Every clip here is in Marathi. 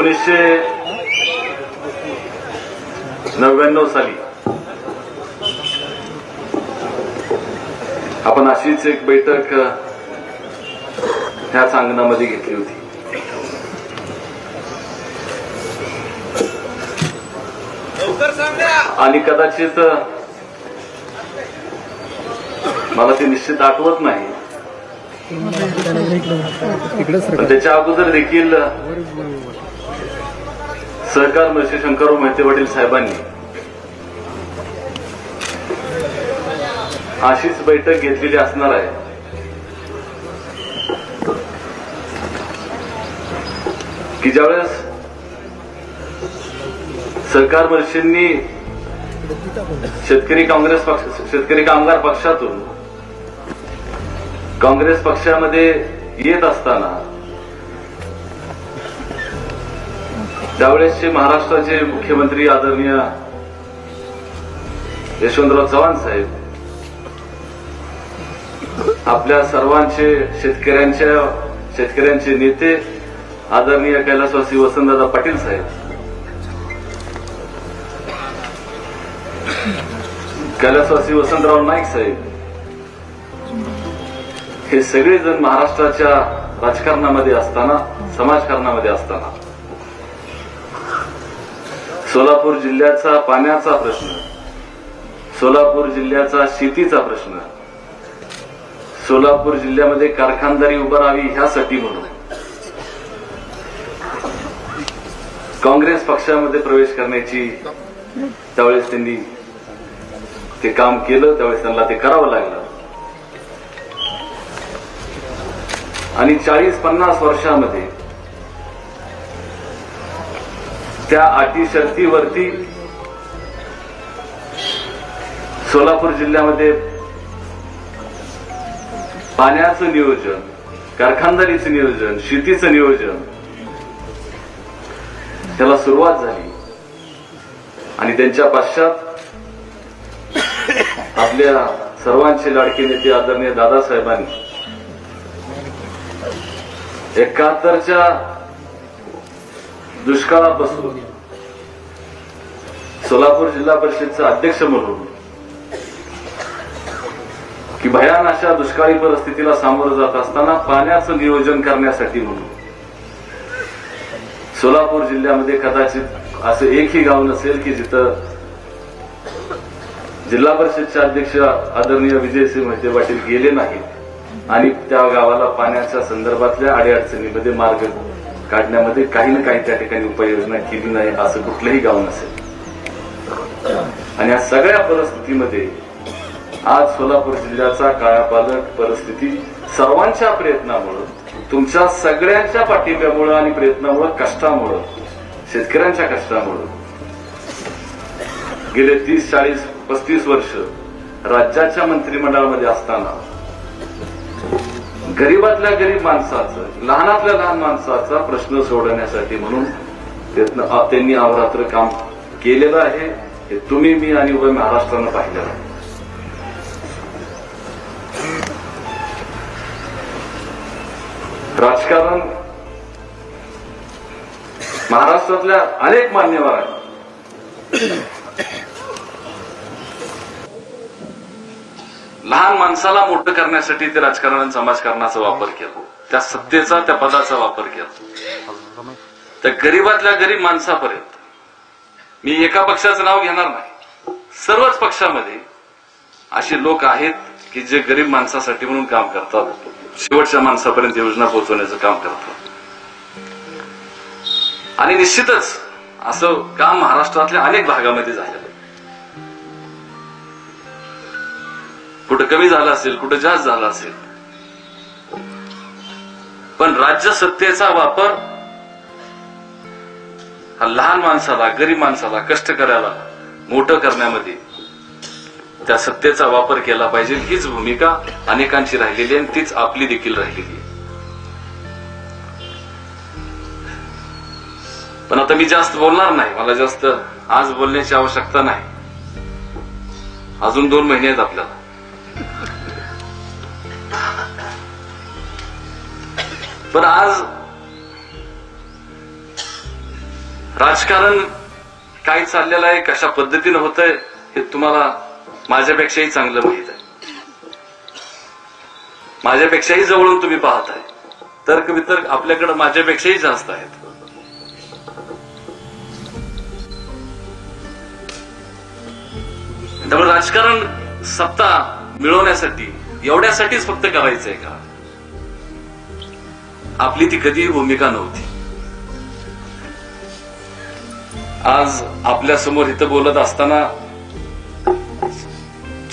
1999 साली आपण अशीच एक बैठक ह्याच अंगणामध्ये घेतली होती. आणि कदाचित मला ते निश्चित आठवत नाही, पण त्याच्या अगोदर देखील सहकार मंत्री शंकरराव मोहिते पाटील साहेबांनी अशीच बैठक घेतलेली असणार आहे. की ज्यावेळेस सहकार मंत्र्यांनी शेतकरी कामगार पक्षातून काँग्रेस पक्षामध्ये येत असताना त्यावेळेसचे महाराष्ट्राचे मुख्यमंत्री आदरणीय यशवंतराव चव्हाण साहेब आपल्या सर्वांचे शेतकऱ्यांचे नेते आदरणीय कैलासवासी वसंतदादा पाटील साहेब, कैलासवासी वसंतराव नाईक साहेब, हे सगळेजण महाराष्ट्राच्या राजकारणामध्ये असताना, समाजकारणामध्ये असताना सोलापूर जिल्ह्याचा पाण्याचा प्रश्न, सोलापूर जिल्ह्याचा शेतीचा प्रश्न, सोलापूर जिल्ह्यामध्ये कारखानदारी उभं राहावी ह्यासाठी म्हणून काँग्रेस पक्षामध्ये प्रवेश करण्याची त्यावेळेस त्यांनी ते काम केलं. त्यावेळेस त्यांना ते करावं लागलं. आणि 40-50 वर्षामध्ये त्या अटी शर्तीवरती सोलापूर जिल्ह्यामध्ये पाण्याचं नियोजन, कारखानदारीचं नियोजन, शेतीचं नियोजन त्याला सुरुवात झाली. आणि त्यांच्या पश्चात आपल्या सर्वांचे लाडके नेते आदरणीय दादासाहेबांनी 71च्या दुष्काळापासून सोलापूर जिल्हा परिषदचा अध्यक्ष म्हणून की भयान अशा दुष्काळी परिस्थितीला सामोरं जात असताना पाण्याचं नियोजन करण्यासाठी म्हणून सोलापूर जिल्ह्यामध्ये कदाचित असं एकही गाव नसेल की जिथं जिल्हा परिषदचे अध्यक्ष आदरणीय विजयसिंह मोहिते पाटील गेले नाहीत आणि त्या गावाला पाण्याच्या संदर्भातल्या अडीअडचणीमध्ये मार्ग काढण्यामध्ये काही ना काही त्या ठिकाणी उपाययोजना केली नाही असं कुठलंही गाव नसेल. आणि या सगळ्या परिस्थितीमध्ये आज सोलापूर जिल्ह्याचा कायापालट परिस्थिती सर्वांच्या प्रयत्नामुळे, तुमच्या सगळ्यांच्या पाठिंब्यामुळे आणि प्रयत्नामुळे, कष्टामुळे, शेतकऱ्यांच्या कष्टामुळे गेले 30, 40, 35 वर्ष राज्याच्या मंत्रिमंडळामध्ये असताना गरीबातल्या गरीब माणसाचं, लहानातल्या लहान माणसाचा प्रश्न सोडवण्यासाठी म्हणून त्यांनी अहोरात्र काम केलेलं आहे. हे तुम्ही, मी आणि उभं महाराष्ट्रानं पाहिलं आहे. राजकारण महाराष्ट्रातल्या अनेक मान्यवरांनी लहान माणसाला मोठं करण्यासाठी ते राजकारण समाजकारणाचा वापर केला, त्या सत्तेचा, त्या पदाचा वापर केला. त्या गरीबातल्या गरीब माणसापर्यंत मी एका पक्षाचं नाव घेणार नाही, सर्वच पक्षामध्ये असे लोक आहेत की जे गरीब माणसासाठी म्हणून काम करतात, शेवटच्या माणसापर्यंत योजना पोहोचवण्याचं काम करतात. आणि निश्चितच असं काम महाराष्ट्रातल्या अनेक भागामध्ये झालेलं. कुठं कमी झालं असेल, कुठं जास्त झालं असेल, पण राज्य सत्तेचा वापर हा लहान माणसाला, गरीब माणसाला, कष्टकऱ्याला मोठं करण्यामध्ये त्या सत्तेचा वापर केला पाहिजे, हीच भूमिका अनेकांची राहिलेली आहे आणि तीच आपली देखील राहिलेली आहे. पण आता मी जास्त बोलणार नाही, मला जास्त आज बोलण्याची आवश्यकता नाही. अजून 2 महिने आहेत आपल्याला. पण आज राजकारण काय चाललेलं आहे, कशा पद्धतीने होत आहे हे तुम्हाला माझ्यापेक्षाही चांगलं माहित आहे. माझ्यापेक्षाही जवळून तुम्ही पाहताय. तर्कवितर्क आपल्याकडे माझ्यापेक्षाही जास्त आहेत. त्यामुळे राजकारण सत्ता मिळवण्यासाठी एवढ्यासाठीच फक्त करायचंय का? आपली ती कधी भूमिका नव्हती. आज आपल्या समोर इथं बोलत असताना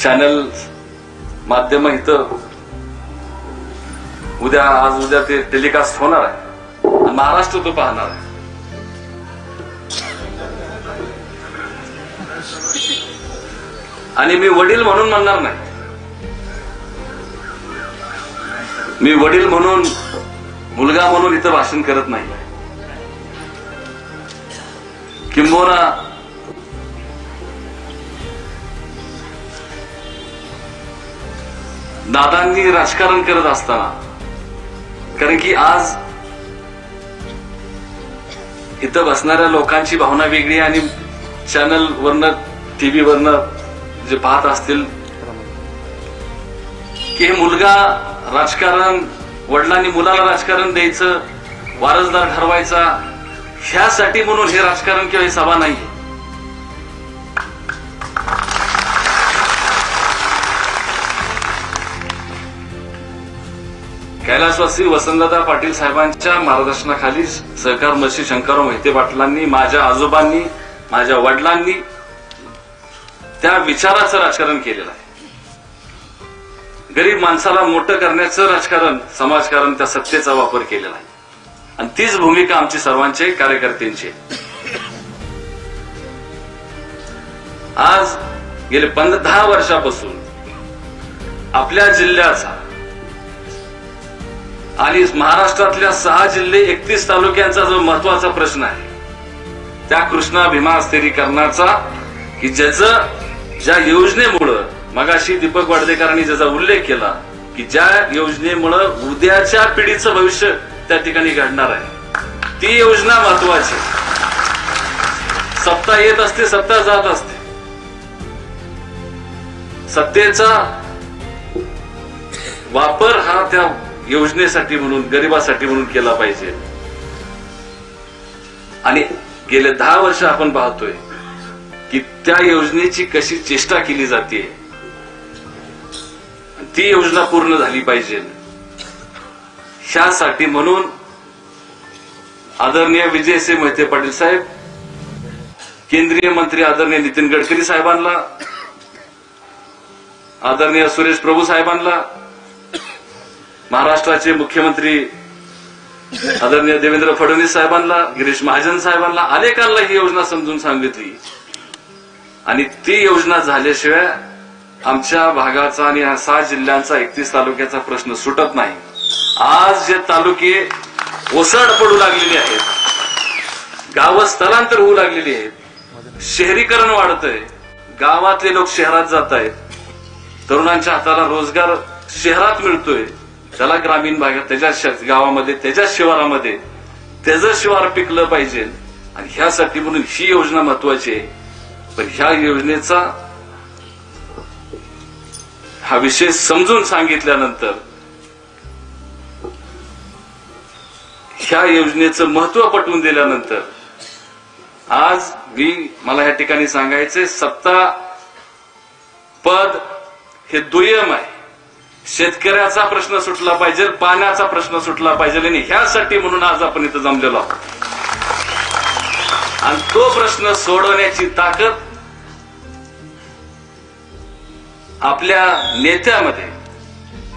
चॅनल माध्यम इथं आज उद्या ते टेलिकास्ट होणार आहे आणि महाराष्ट्र तो पाहणार आहे. आणि मी वडील म्हणून म्हणणार नाही, मी वडील म्हणून मुलगा म्हणून इथं भाषण करत नाही. किंबहुना दादांनी राजकारण करत असताना, कारण की आज इथं बसणाऱ्या लोकांची भावना वेगळी आणि चॅनल वरनं टीव्ही वरनं जे पाहत असतील की हे मुलगा राजकारण, वडिलांनी मुलाला राजकारण द्यायचं, वारसदार ठरवायचा, ह्यासाठी म्हणून हे राजकारण किंवा ही सभा नाही. कैलासवासी वसंतदादा पाटील साहेबांच्या मार्गदर्शनाखाली सहकार मंत्री शंकरराव मोहिते पाटलांनी, माझ्या आजोबांनी, माझ्या वडिलांनी त्या विचाराचं राजकारण केलेलं आहे. गरीब माणसाला मोठं करण्याचं राजकारण, समाजकारण, त्या सत्तेचा वापर केलेला आहे. आणि तीच भूमिका आमची सर्वांची कार्यकर्त्यांची. आज गेले 10 वर्षापासून आपल्या जिल्ह्याचा आणि महाराष्ट्रातल्या 6 जिल्हे 31 तालुक्यांचा जो महत्वाचा प्रश्न आहे, त्या कृष्णा भीमा स्थिरीकरणाचा, की ज्या योजनेमुळं मगाशी दीपक वाडदेकरांनी ज्याचा उल्लेख केला, की ज्या योजनेमुळं उद्याच्या पिढीचं भविष्य त्या ठिकाणी घडणार आहे, ती योजना महत्वाची. सत्ता येत असते, सत्ता जात असते. सत्तेचा वापर हा त्या योजनेसाठी म्हणून, गरिबासाठी म्हणून केला पाहिजे. आणि गेले 10 वर्ष आपण पाहतोय की त्या योजनेची कशी चेष्टा केली जाते. ती योजना पूर्ण झाली पाहिजे. ह्यासाठी म्हणून आदरणीय विजयसिंह मोहिते पाटील साहेब, केंद्रीय मंत्री आदरणीय नितीन गडकरी साहेबांना, आदरणीय सुरेश प्रभू साहेबांना, महाराष्ट्राचे मुख्यमंत्री आदरणीय देवेंद्र फडणवीस साहेबांना, गिरीश महाजन साहेबांना, अनेकांना ही योजना समजून सांगितली. आणि ती योजना झाल्याशिवाय आमच्या भागाचा आणि 6 जिल्ह्यांचा 31 तालुक्याचा प्रश्न सुटत नाही. आज जे तालुके ओसाड पडू लागलेले आहेत, गावं स्थलांतर होऊ लागलेली आहेत, शहरीकरण वाढतंय, गावातले लोक शहरात जात आहेत, तरुणांच्या हाताला रोजगार शहरात मिळतोय, त्याला ग्रामीण भागात, त्याच्या गावामध्ये, त्याच्या शिवारामध्ये त्याचं शिवार पिकलं पाहिजे. आणि ह्यासाठी म्हणून ही योजना महत्वाची आहे. पण ह्या योजनेचा हा विषय समजून सांगितल्यानंतर, ह्या योजनेचं महत्व पटवून दिल्यानंतर, आज मला या ठिकाणी सांगायचंय, सत्ता पद हे दुय्यम आहे. शेतकऱ्याचा प्रश्न सुटला पाहिजे, पाण्याचा प्रश्न सुटला पाहिजे. आणि ह्यासाठी म्हणून आज आपण इथं जमलेलो आहोत. आणि तो प्रश्न सोडवण्याची ताकद आपल्या नेत्यामध्ये,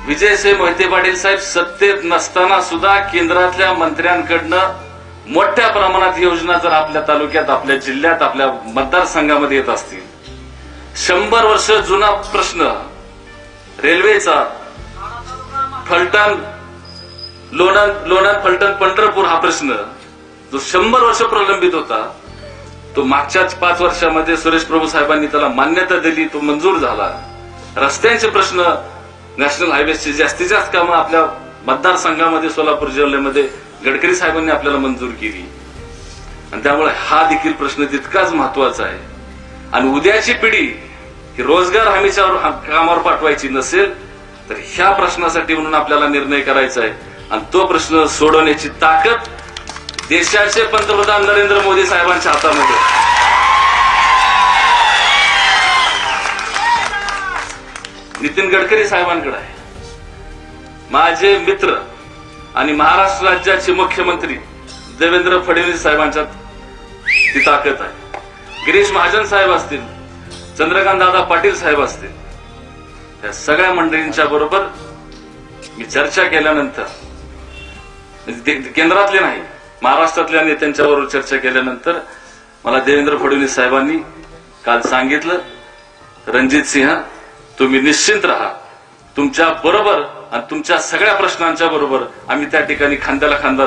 विजयसिंह मोहिते पाटील साहेब सत्तेत नसताना सुद्धा केंद्रातल्या मंत्र्यांकडनं मोठ्या प्रमाणात योजना जर आपल्या तालुक्यात, आपल्या जिल्ह्यात, आपल्या मतदारसंघामध्ये येत असतील, 100 वर्ष जुना प्रश्न रेल्वेचा, फलटण लोणंद फलटण पंढरपूर हा प्रश्न जो 100 वर्ष प्रलंबित होता, तो मागच्याच 5 वर्षामध्ये सुरेश प्रभू साहेबांनी त्याला मान्यता दिली, तो मंजूर झाला. रस्त्यांचे प्रश्न, नॅशनल हायवेची जास्तीत जास्त कामं आपल्या मतदारसंघामध्ये, सोलापूर जिल्ह्यामध्ये गडकरी साहेबांनी आपल्याला मंजूर केली. आणि त्यामुळे हा देखील प्रश्न तितकाच महत्वाचा आहे. आणि उद्याची पिढी ही रोजगार हमीच्या कामावर पाठवायची नसेल तर ह्या प्रश्नासाठी म्हणून आपल्याला निर्णय करायचा आहे. आणि तो प्रश्न सोडवण्याची ताकद देशाचे पंतप्रधान नरेंद्र मोदी साहेबांच्या हातामध्ये. नितीन गडकरी साहेबांकडे आहे. माझे मित्र आणि महाराष्ट्र राज्याचे मुख्यमंत्री देवेंद्र फडणवीस साहेबांच्यात ती ताकद आहे. गिरीश महाजन साहेब असतील, चंद्रकांत दादा पाटील साहेब असतील, या सगळ्या मंडळींच्या बरोबर मी चर्चा केल्यानंतर, केंद्रातले नाही महाराष्ट्रातल्या नेत्यांच्या बरोबर चर्चा केल्यानंतर मला देवेंद्र फडणवीस साहेबांनी काल सांगितलं, रणजित सिंह तुम्ही निश्चिंत राहा, तुमच्या बरोबर आणि तुमच्या सगळ्या प्रश्नांच्या बरोबर आम्ही त्या ठिकाणी खांद्याला खांदा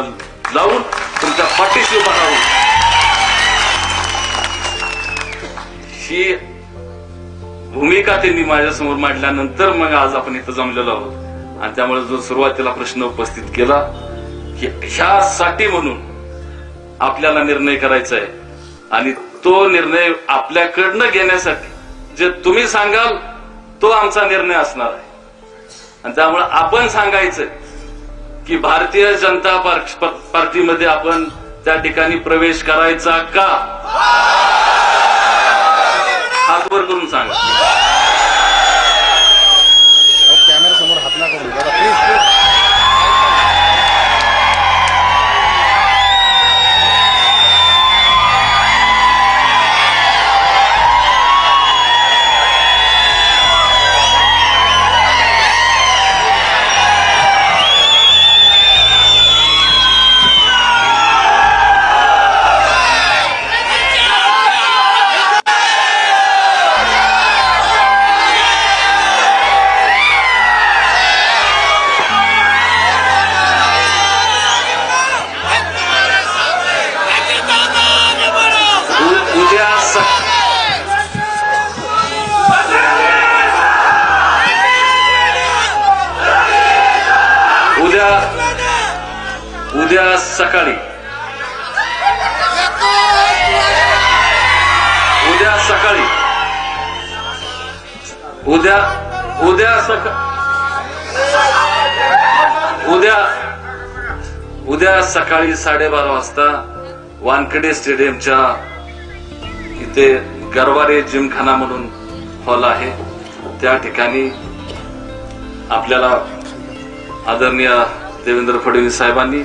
लावून तुमच्या पाठीशी उभा राहू. ही भूमिका त्यांनी माझ्यासमोर मांडल्यानंतर मग आज आपण इथं जमलेलो आहोत. आणि त्यामुळे जो सुरुवातीला प्रश्न उपस्थित केला की ह्यासाठी म्हणून आपल्याला निर्णय करायचा आहे आणि तो निर्णय आपल्याकडनं घेण्यासाठी जे तुम्ही सांगाल तो आमचा निर्णय असणार आहे. आणि त्यामुळे आपण सांगायचं की भारतीय जनता पार्टीमध्ये आपण त्या ठिकाणी प्रवेश करायचा का, हात वर करून सांगा. कॅमेरा समोर हात ना करून दादा प्लीज. उद्या सकाळी उद्या सकाळी 12:30 वाजता वानखेडे स्टेडियमच्या इथे गरवारे जिमखाना म्हणून हॉल आहे, त्या ठिकाणी आपल्याला आदरणीय देवेंद्र फडणवीस साहेबांनी,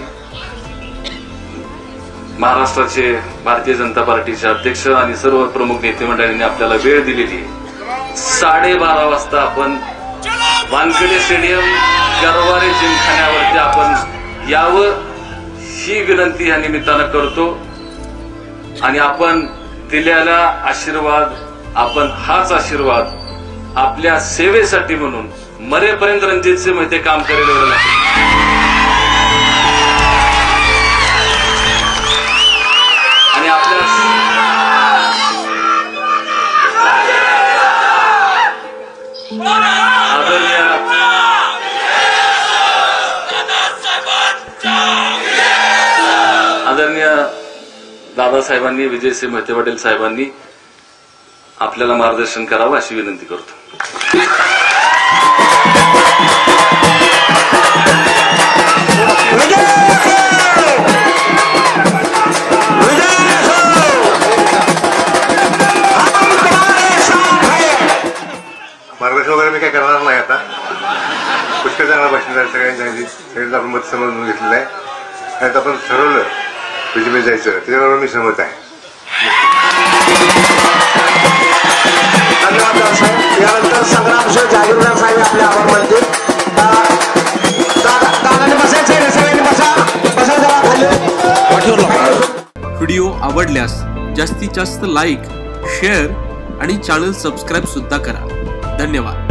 महाराष्ट्राचे भारतीय जनता पार्टीचे अध्यक्ष आणि सर्व प्रमुख नेते मंडळींनी आपल्याला वेळ दिलेली आहे. 12:30 वाजता आपण वानखेडे स्टेडियम गरवारे जिमखान्यावरती आपण यावं ही विनंती या निमित्तानं करतो. आणि आपण दिलेला आशीर्वाद, आपण हाच आशीर्वाद आपल्या सेवेसाठी म्हणून मरेपर्यंत रणजित सिंह मध्ये काम करेल एवढं नाही. आणि आपल्या आदरणीय दादासाहेबांनी, विजयसिंह मोहिते पाटील साहेबांनी आपल्याला मार्गदर्शन करावं अशी विनंती करतो. मार्गदर्शन वगैरे मी काय करणार नाही. आता पुष्कळ चांगला भाषण झालं, सगळ्यांनी आपण मत समजून घेतलेलं आहे. आणि आपण ठरवलं बीजेपी जायचं, त्याच्याबरोबर मी सहमत आहे. धन्यवाद साहेब. यानंतर संग्रामसिंह जागीरदार साहेब आपले आभार मानतील. दादाने बसायचं, सगळ्यांनी बसा जरा खाली. व्हिडिओ आवडल्यास जास्तीत जास्त लाईक, शेअर आणि चॅनल सबस्क्राईब सुद्धा करा. धन्यवाद.